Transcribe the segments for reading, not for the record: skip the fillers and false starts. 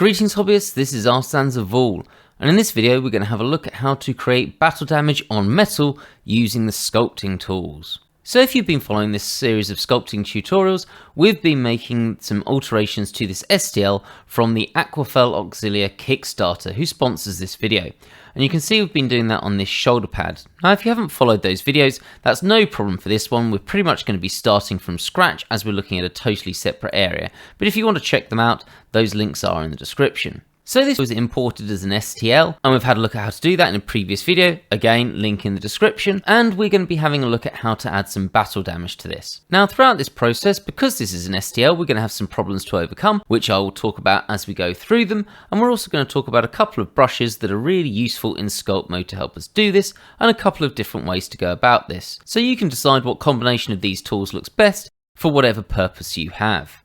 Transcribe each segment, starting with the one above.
Greetings hobbyists, this is Akwafell, and in this video we're going to have a look at how to create battle damage on metal using the sculpting tools. So if you've been following this series of sculpting tutorials, we've been making some alterations to this STL from the Akwafell Auxilia Kickstater, who sponsors this video. And you can see we've been doing that on this shoulder pad. Now if you haven't followed those videos, that's no problem for this one. We're pretty much going to be starting from scratch as we're looking at a totally separate area. But if you want to check them out, those links are in the description. So this was imported as an STL, and we've had a look at how to do that in a previous video, again link in the description, and we're going to be having a look at how to add some battle damage to this. Now throughout this process, because this is an STL, we're going to have some problems to overcome, which I will talk about as we go through them, and we're also going to talk about a couple of brushes that are really useful in sculpt mode to help us do this, and a couple of different ways to go about this. So you can decide what combination of these tools looks best for whatever purpose you have.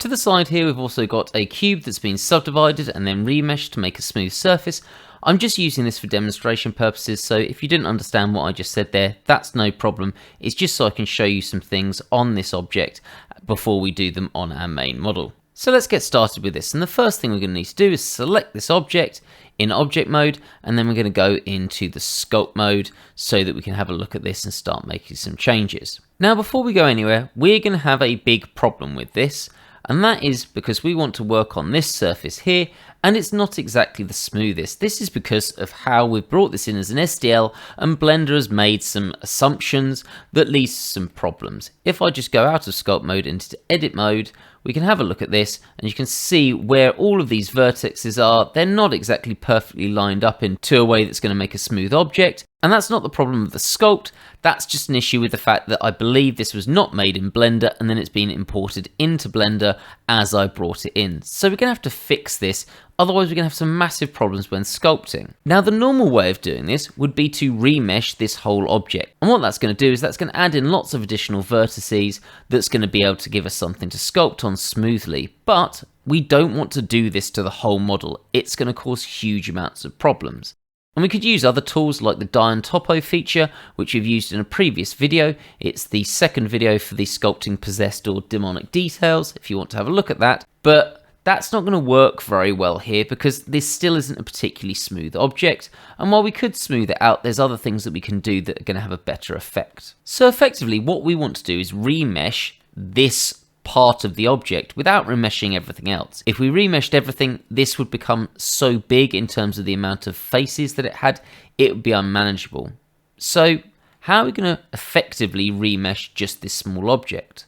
To the side here we've also got a cube that's been subdivided and then remeshed to make a smooth surface. I'm just using this for demonstration purposes, so if you didn't understand what I just said there, that's no problem. It's just so I can show you some things on this object before we do them on our main model. So let's get started with this, and the first thing we're going to need to do is select this object in object mode, and then we're going to go into the sculpt mode so that we can have a look at this and start making some changes. Now before we go anywhere, we're going to have a big problem with this. And that is because we want to work on this surface here, and it's not exactly the smoothest. This is because of how we've brought this in as an STL, and Blender has made some assumptions that leads to some problems. If I just go out of sculpt mode into edit mode, we can have a look at this, and you can see where all of these vertices are. They're not exactly perfectly lined up into a way that's going to make a smooth object. And that's not the problem of the sculpt, that's just an issue with the fact that I believe this was not made in Blender and then it's been imported into Blender as I brought it in. So we're going to have to fix this, otherwise we're going to have some massive problems when sculpting. Now the normal way of doing this would be to remesh this whole object. And what that's going to do is that's going to add in lots of additional vertices that's going to be able to give us something to sculpt on smoothly. But we don't want to do this to the whole model, it's going to cause huge amounts of problems. And we could use other tools like the die and topo feature, which we've used in a previous video. It's the second video for the sculpting possessed or demonic details, if you want to have a look at that. But that's not going to work very well here because this still isn't a particularly smooth object. And while we could smooth it out, there's other things that we can do that are going to have a better effect. So effectively, what we want to do is remesh this part of the object without remeshing everything else. If we remeshed everything, this would become so big in terms of the amount of faces that it had, it would be unmanageable. So how are we going to effectively remesh just this small object?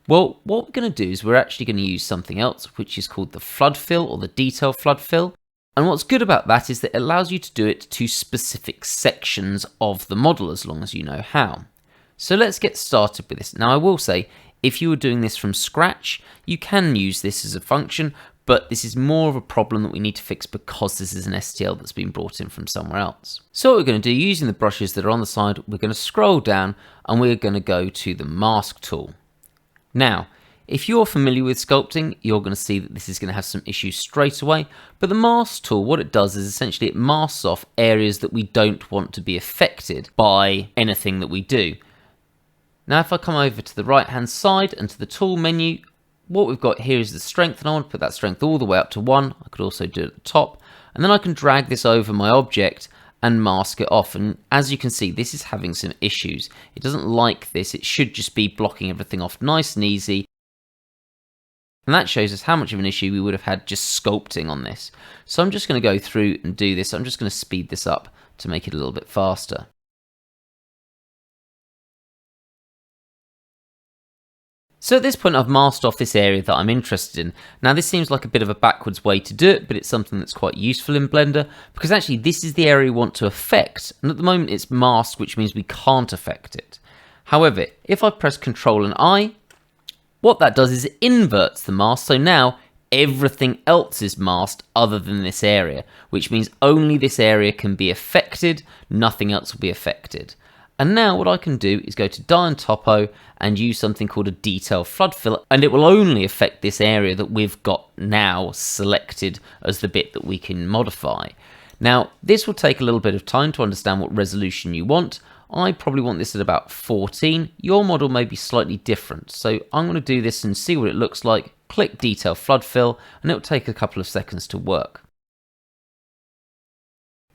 Well, what we're going to do is we're actually going to use something else, which is called the flood fill or the detail flood fill. And what's good about that is that it allows you to do it to specific sections of the model as long as you know how. So let's get started with this. Now I will say, if you were doing this from scratch, you can use this as a function, but this is more of a problem that we need to fix because this is an STL that's been brought in from somewhere else. So what we're going to do, using the brushes that are on the side, we're going to scroll down and we're going to go to the mask tool. Now, if you're familiar with sculpting, you're going to see that this is going to have some issues straight away, but the mask tool, what it does is essentially it masks off areas that we don't want to be affected by anything that we do. Now if I come over to the right hand side and to the tool menu, what we've got here is the strength, and I want to put that strength all the way up to 1. I could also do it at the top, and then I can drag this over my object and mask it off. And as you can see, this is having some issues. It doesn't like this, it should just be blocking everything off nice and easy. And that shows us how much of an issue we would have had just sculpting on this. So I'm just going to go through and do this. I'm just going to speed this up to make it a little bit faster. So at this point I've masked off this area that I'm interested in. Now this seems like a bit of a backwards way to do it, but it's something that's quite useful in Blender because actually this is the area we want to affect, and at the moment it's masked, which means we can't affect it. However, if I press Ctrl and I, what that does is it inverts the mask, so now everything else is masked other than this area, which means only this area can be affected, nothing else will be affected. And now what I can do is go to die and topo and use something called a detail flood fill, and it will only affect this area that we've got now selected as the bit that we can modify. Now this will take a little bit of time to understand what resolution you want. I probably want this at about 14. Your model may be slightly different. So I'm going to do this and see what it looks like. Click Detail Flood Fill, and it'll take a couple of seconds to work.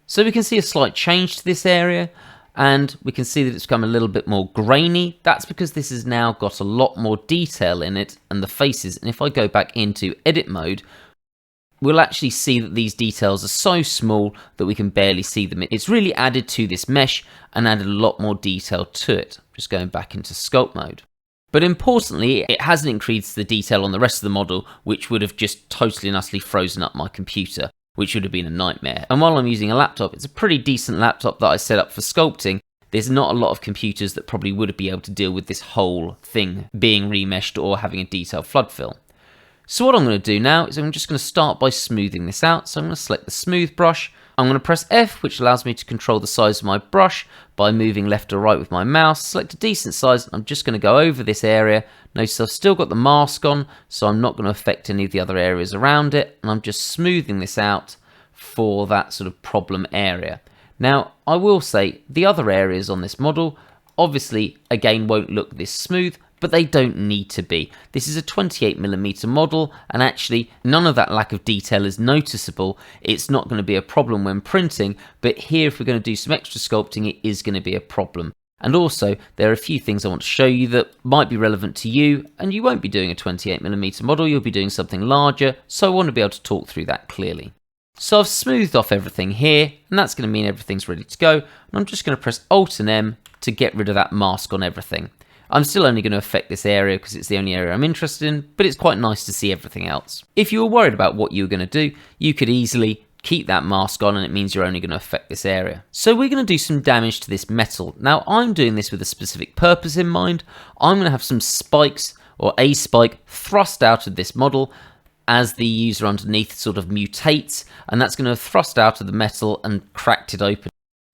So we can see a slight change to this area, and we can see that it's become a little bit more grainy. That's because this has now got a lot more detail in it and the faces. And if I go back into edit mode, we'll actually see that these details are so small that we can barely see them. It's really added to this mesh and added a lot more detail to it. Just going back into sculpt mode. But importantly, it hasn't increased the detail on the rest of the model, which would have just totally and utterly frozen up my computer, which would have been a nightmare. And while I'm using a laptop, it's a pretty decent laptop that I set up for sculpting. There's not a lot of computers that probably would be able to deal with this whole thing being remeshed or having a detailed flood fill. So what I'm going to do now is I'm just going to start by smoothing this out. So I'm going to select the smooth brush. I'm going to press F, which allows me to control the size of my brush by moving left or right with my mouse. Select a decent size. I'm just going to go over this area. Notice I've still got the mask on, so I'm not going to affect any of the other areas around it. And I'm just smoothing this out for that sort of problem area. Now, I will say the other areas on this model, obviously, again, won't look this smooth, but they don't need to be. This is a 28mm model, and actually none of that lack of detail is noticeable. It's not going to be a problem when printing, but here if we're going to do some extra sculpting, it is going to be a problem. And also, there are a few things I want to show you that might be relevant to you, and you won't be doing a 28mm model, you'll be doing something larger, so I want to be able to talk through that clearly. So I've smoothed off everything here, and that's going to mean everything's ready to go, and I'm just going to press Alt and M to get rid of that mask on everything. I'm still only going to affect this area because it's the only area I'm interested in, but it's quite nice to see everything else. If you were worried about what you were going to do, you could easily keep that mask on and it means you're only going to affect this area. So we're going to do some damage to this metal. Now I'm doing this with a specific purpose in mind. I'm going to have some spikes or a spike thrust out of this model as the user underneath sort of mutates, and that's going to thrust out of the metal and cracked it open.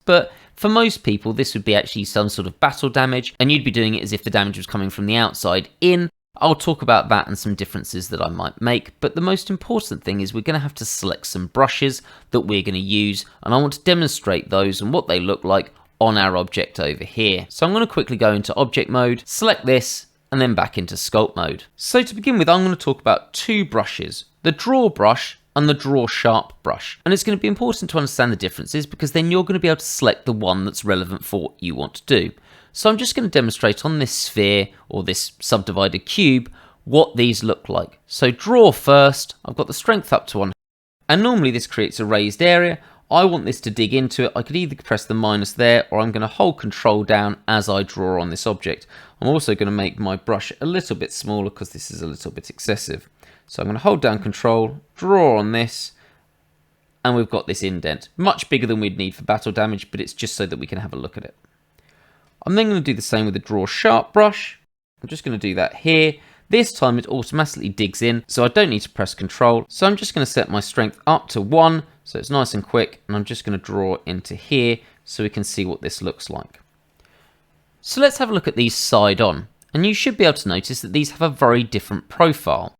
But for most people, this would be actually some sort of battle damage, and you'd be doing it as if the damage was coming from the outside in. I'll talk about that and some differences that I might make, but the most important thing is we're going to have to select some brushes that we're going to use, and I want to demonstrate those and what they look like on our object over here. So I'm going to quickly go into object mode, select this, and then back into sculpt mode. So to begin with, I'm going to talk about two brushes, the draw brush and the draw sharp brush. And it's going to be important to understand the differences because then you're going to be able to select the one that's relevant for what you want to do. So I'm just going to demonstrate on this sphere or this subdivided cube what these look like. So draw first, I've got the strength up to 100, and normally this creates a raised area. I want this to dig into it. I could either press the minus there, or I'm going to hold control down as I draw on this object. I'm also going to make my brush a little bit smaller because this is a little bit excessive. So I'm going to hold down control, draw on this, and we've got this indent. Much bigger than we'd need for battle damage, but it's just so that we can have a look at it. I'm then going to do the same with the draw sharp brush. I'm just going to do that here. This time it automatically digs in, so I don't need to press control. So I'm just going to set my strength up to 1, so it's nice and quick, and I'm just going to draw into here so we can see what this looks like. So let's have a look at these side on, and you should be able to notice that these have a very different profile.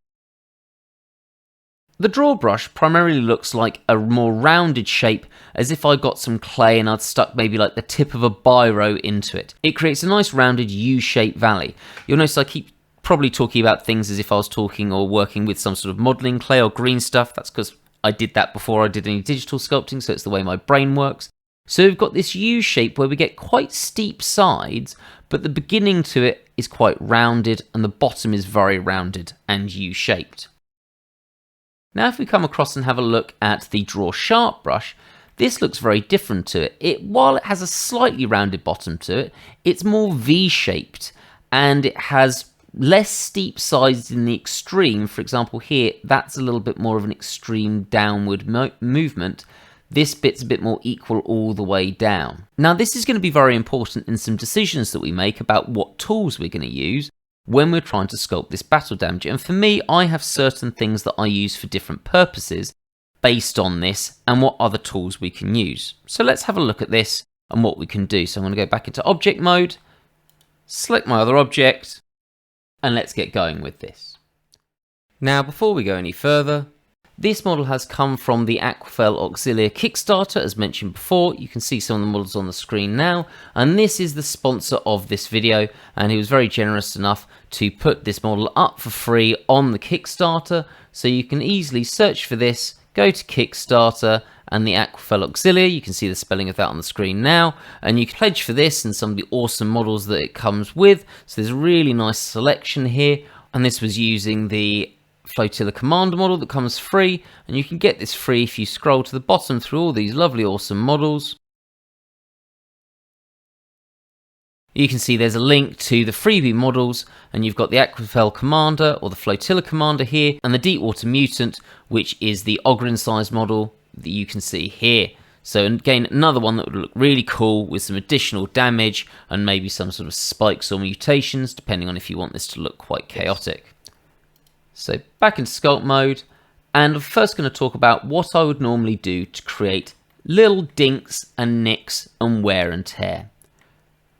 The draw brush primarily looks like a more rounded shape, as if I got some clay and I'd stuck maybe like the tip of a biro into it. It creates a nice rounded U-shaped valley. You'll notice I keep probably talking about things as if I was talking or working with some sort of modelling clay or green stuff. That's because I did that before I did any digital sculpting, so it's the way my brain works. So we've got this U shape where we get quite steep sides, but the beginning to it is quite rounded and the bottom is very rounded and U-shaped. Now if we come across and have a look at the draw sharp brush, this looks very different to it. While it has a slightly rounded bottom to it, it's more V-shaped and it has less steep sides in the extreme. For example here, that's a little bit more of an extreme downward movement. This bit's a bit more equal all the way down. Now this is going to be very important in some decisions that we make about what tools we're going to use when we're trying to sculpt this battle damage. And for me, I have certain things that I use for different purposes based on this and what other tools we can use. So let's have a look at this and what we can do. So I'm going to go back into object mode, select my other object, and let's get going with this. Now before we go any further, This model has come from the Akwafell Auxilia Kickstater, as mentioned before. You can see some of the models on the screen now, and this is the sponsor of this video, and he was very generous enough to put this model up for free on the Kickstarter, so you can easily search for this, go to Kickstarter and the Akwafell Auxilia. You can see the spelling of that on the screen now, and you can pledge for this and some of the awesome models that it comes with. So there's a really nice selection here, and this was using the Flotilla Commander model that comes free, and you can get this free if you scroll to the bottom through all these lovely awesome models. You can see there's a link to the freebie models, and you've got the Akwafell Commander or the Flotilla Commander here, and the Deepwater Mutant, which is the Ogren size model that you can see here. So again, another one that would look really cool with some additional damage and maybe some sort of spikes or mutations, depending on if you want this to look quite chaotic. So back in sculpt mode, and I'm first going to talk about what I would normally do to create little dinks and nicks and wear and tear.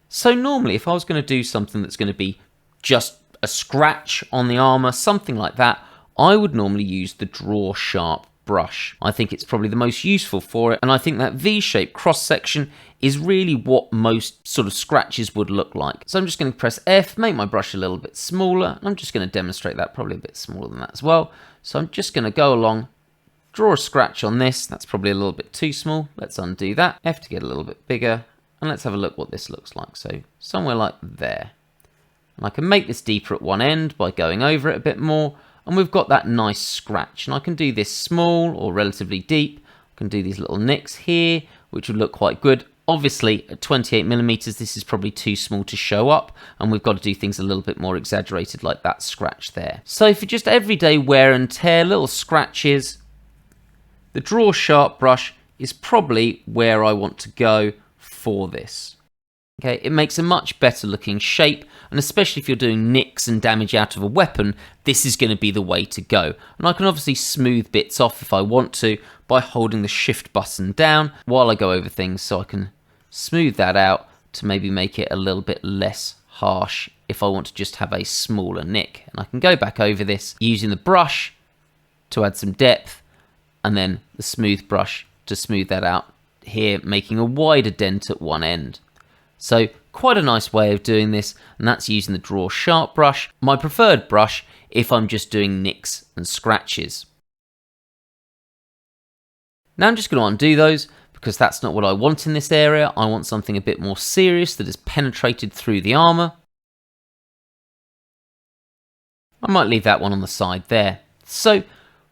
So normally if I was going to do something that's going to be just a scratch on the armour, something like that, I would normally use the draw sharp brush. I think it's probably the most useful for it, and I think that V-shaped cross section is really what most sort of scratches would look like. So I'm just going to press F, make my brush a little bit smaller, and I'm just going to demonstrate that, probably a bit smaller than that as well. So I'm just going to go along, draw a scratch on this. That's probably a little bit too small. Let's undo that. F to get a little bit bigger, and let's have a look what this looks like. So somewhere like there. And I can make this deeper at one end by going over it a bit more, and we've got that nice scratch. And I can do this small or relatively deep. I can do these little nicks here, which would look quite good. Obviously, at 28mm, this is probably too small to show up, and we've got to do things a little bit more exaggerated, like that scratch there. So for just everyday wear and tear, little scratches, the draw sharp brush is probably where I want to go for this. Okay, it makes a much better looking shape, and especially if you're doing nicks and damage out of a weapon, this is going to be the way to go. And I can obviously smooth bits off if I want to by holding the shift button down while I go over things, so I can smooth that out to maybe make it a little bit less harsh if I want to just have a smaller nick. And I can go back over this using the brush to add some depth, and then the smooth brush to smooth that out here, making a wider dent at one end. So quite a nice way of doing this, and that's using the draw sharp brush, my preferred brush if I'm just doing nicks and scratches. Now I'm just going to undo those, because that's not what I want in this area. I want something a bit more serious that has penetrated through the armour. I might leave that one on the side there. So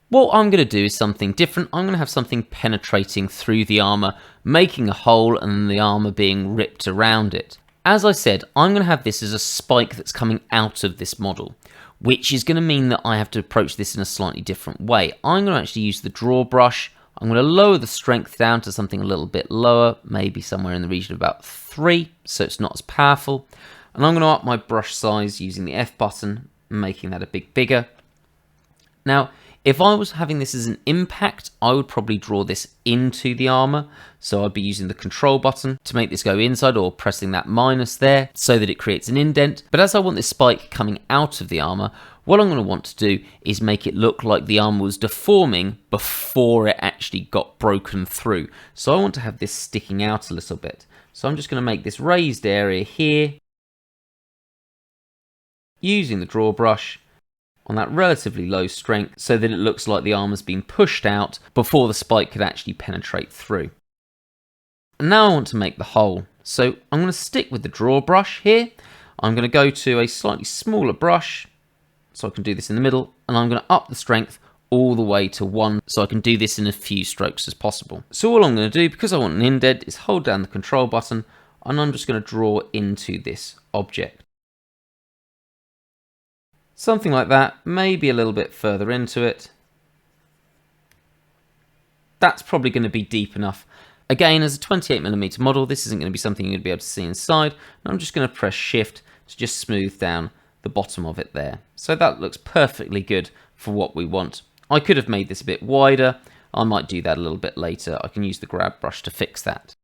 what I'm going to do is something different. I'm going to have something penetrating through the armour, making a hole and the armour being ripped around it. As I said, I'm going to have this as a spike that's coming out of this model, which is going to mean that I have to approach this in a slightly different way. I'm going to actually use the draw brush. I'm going to lower the strength down to something a little bit lower, maybe somewhere in the region of about 3, so it's not as powerful. And I'm going to up my brush size using the F button, making that a bit bigger. Now, if I was having this as an impact, I would probably draw this into the armour. So I'd be using the control button to make this go inside, or pressing that minus there so that it creates an indent. But as I want this spike coming out of the armour, what I'm going to want to do is make it look like the armour was deforming before it actually got broken through. So I want to have this sticking out a little bit. So I'm just going to make this raised area here, using the draw brush on that relatively low strength, so that it looks like the armour's been pushed out before the spike could actually penetrate through. And now I want to make the hole. So I'm going to stick with the draw brush here. I'm going to go to a slightly smaller brush, so I can do this in the middle, and I'm going to up the strength all the way to 1, so I can do this in as few strokes as possible. So all I'm going to do, because I want an indent, is hold down the control button, and I'm just going to draw into this object. Something like that, maybe a little bit further into it. That's probably going to be deep enough. Again, as a 28mm model, this isn't going to be something you're going to be able to see inside. And I'm just going to press Shift to just smooth down the bottom of it there. So that looks perfectly good for what we want. I could have made this a bit wider. I might do that a little bit later. I can use the grab brush to fix that.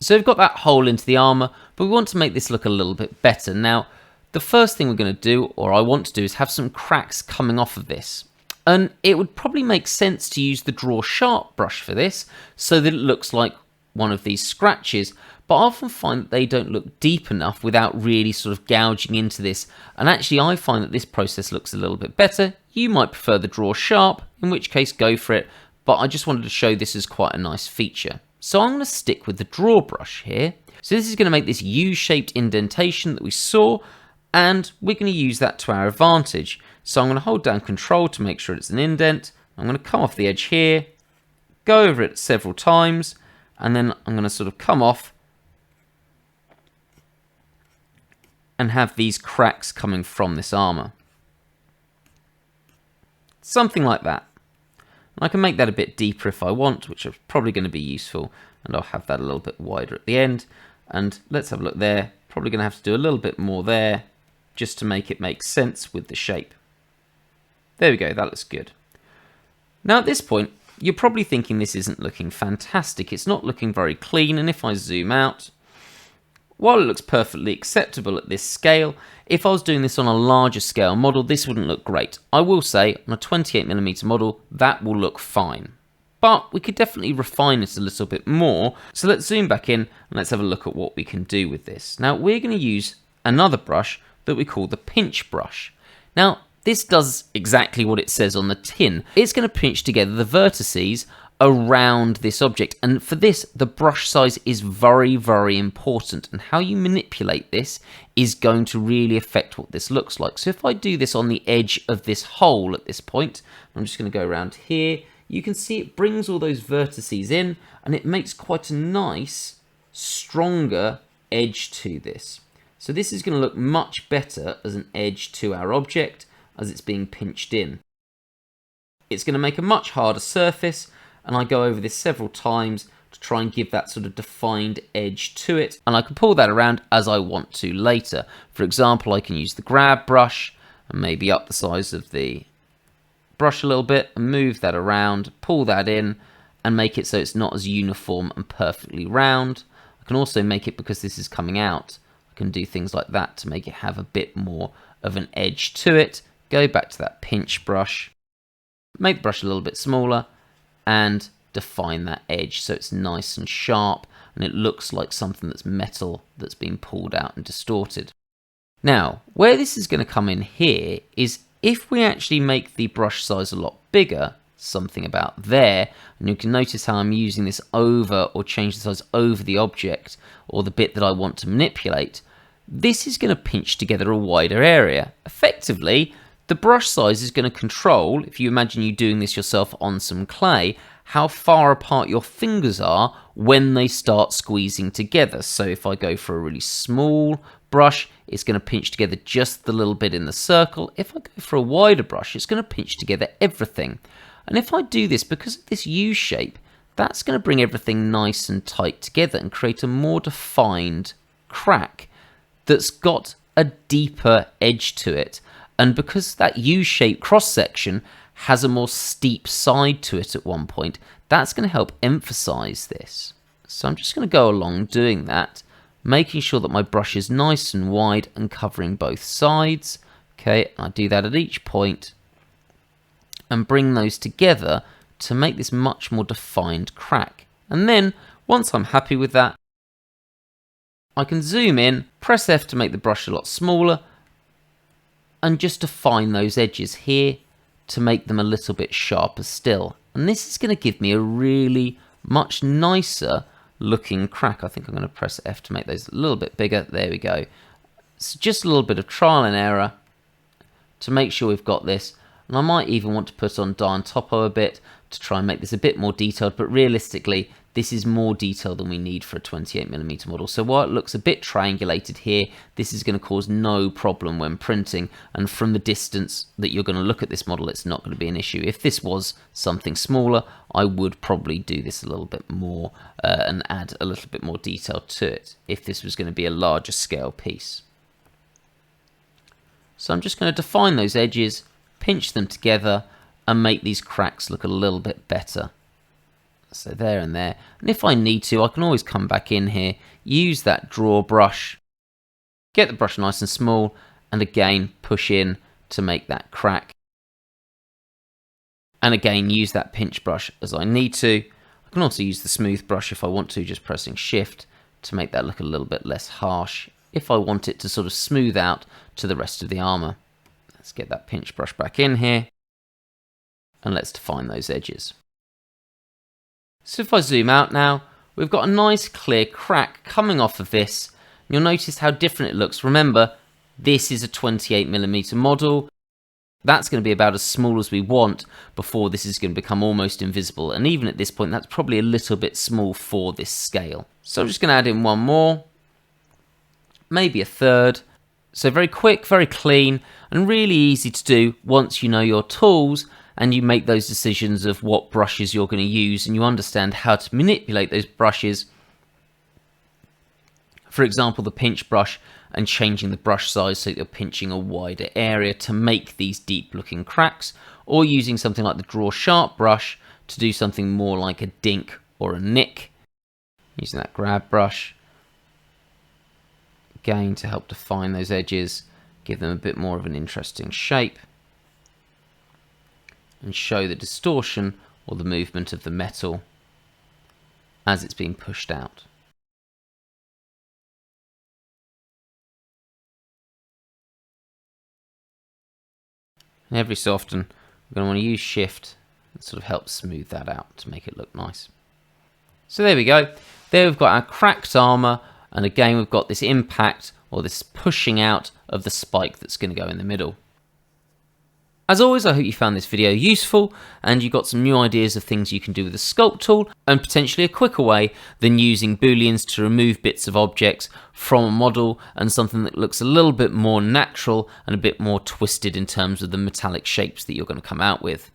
So we've got that hole into the armour, but we want to make this look a little bit better. Now, the first thing we're going to do, or I want to do, is have some cracks coming off of this. And it would probably make sense to use the Draw Sharp brush for this, so that it looks like one of these scratches, but I often find that they don't look deep enough without really sort of gouging into this, and actually I find that this process looks a little bit better. You might prefer the Draw Sharp, in which case go for it, but I just wanted to show this as quite a nice feature. So I'm going to stick with the Draw brush here. So this is going to make this U-shaped indentation that we saw, and we're going to use that to our advantage. So I'm going to hold down Control to make sure it's an indent. I'm going to come off the edge here, go over it several times, and then I'm going to sort of come off and have these cracks coming from this armour. Something like that. I can make that a bit deeper if I want, which is probably going to be useful, and I'll have that a little bit wider at the end. And let's have a look there. Probably going to have to do a little bit more there just to make it make sense with the shape. There we go, that looks good. Now at this point, you're probably thinking this isn't looking fantastic. It's not looking very clean, and if I zoom out, while it looks perfectly acceptable at this scale, if I was doing this on a larger scale model, this wouldn't look great. I will say, on a 28mm model, that will look fine. But we could definitely refine it a little bit more. So let's zoom back in and let's have a look at what we can do with this. Now we're going to use another brush that we call the pinch brush. Now this does exactly what it says on the tin. It's going to pinch together the vertices around this object, and for this the brush size is very, very important, and how you manipulate this is going to really affect what this looks like. So if I do this on the edge of this hole at this point, I'm just going to go around here, you can see it brings all those vertices in and it makes quite a nice stronger edge to this. So this is going to look much better as an edge to our object as it's being pinched in. It's going to make a much harder surface, and I go over this several times to try and give that sort of defined edge to it, and I can pull that around as I want to later. For example, I can use the grab brush and maybe up the size of the brush a little bit and move that around, pull that in and make it so it's not as uniform and perfectly round. I can also make it, because this is coming out, I can do things like that to make it have a bit more of an edge to it. Go back to that pinch brush, make the brush a little bit smaller and define that edge so it's nice and sharp and it looks like something that's metal that's been pulled out and distorted. Now, where this is going to come in here is if we actually make the brush size a lot bigger, something about there, and you can notice how I'm using this over or change the size over the object or the bit that I want to manipulate, this is going to pinch together a wider area. Effectively, the brush size is going to control, if you imagine you doing this yourself on some clay, how far apart your fingers are when they start squeezing together. So if I go for a really small brush, it's going to pinch together just the little bit in the circle. If I go for a wider brush, it's going to pinch together everything. And if I do this, because of this U shape, that's going to bring everything nice and tight together and create a more defined crack that's got a deeper edge to it. And because that U-shaped cross-section has a more steep side to it at one point, that's going to help emphasize this. So I'm just going to go along doing that, making sure that my brush is nice and wide and covering both sides. Okay, I do that at each point and bring those together to make this much more defined crack. And then, once I'm happy with that, I can zoom in, press F to make the brush a lot smaller, and just define those edges here to make them a little bit sharper still. And this is going to give me a really much nicer looking crack. I think I'm going to press F to make those a little bit bigger. There we go. So just a little bit of trial and error to make sure we've got this. And I might even want to put on Dye on Topo a bit to try and make this a bit more detailed, but realistically this is more detail than we need for a 28mm model. So while it looks a bit triangulated here, this is going to cause no problem when printing, and from the distance that you're going to look at this model, it's not going to be an issue. If this was something smaller, I would probably do this a little bit more and add a little bit more detail to it if this was going to be a larger scale piece. So I'm just going to define those edges, pinch them together and make these cracks look a little bit better. So there and there. And if I need to, I can always come back in here, use that draw brush, get the brush nice and small, and again push in to make that crack. And again, use that pinch brush as I need to. I can also use the smooth brush if I want to, just pressing shift to make that look a little bit less harsh if I want it to sort of smooth out to the rest of the armour. Let's get that pinch brush back in here and let's define those edges. So if I zoom out now, we've got a nice clear crack coming off of this. You'll notice how different it looks. Remember, this is a 28mm model. That's going to be about as small as we want before this is going to become almost invisible. And even at this point, that's probably a little bit small for this scale. So I'm just going to add in one more, maybe a third. So very quick, very clean, and really easy to do once you know your tools and you make those decisions of what brushes you're going to use and you understand how to manipulate those brushes. For example, the pinch brush and changing the brush size so that you're pinching a wider area to make these deep looking cracks, or using something like the draw sharp brush to do something more like a dink or a nick. Using that grab brush, again to help define those edges, give them a bit more of an interesting shape, and show the distortion or the movement of the metal as it's being pushed out. And every so often, we're going to want to use shift and sort of help smooth that out to make it look nice. So there we go. There we've got our cracked armour, and again we've got this impact or this pushing out of the spike that's going to go in the middle. As always, I hope you found this video useful and you got some new ideas of things you can do with the sculpt tool, and potentially a quicker way than using booleans to remove bits of objects from a model and something that looks a little bit more natural and a bit more twisted in terms of the metallic shapes that you're going to come out with.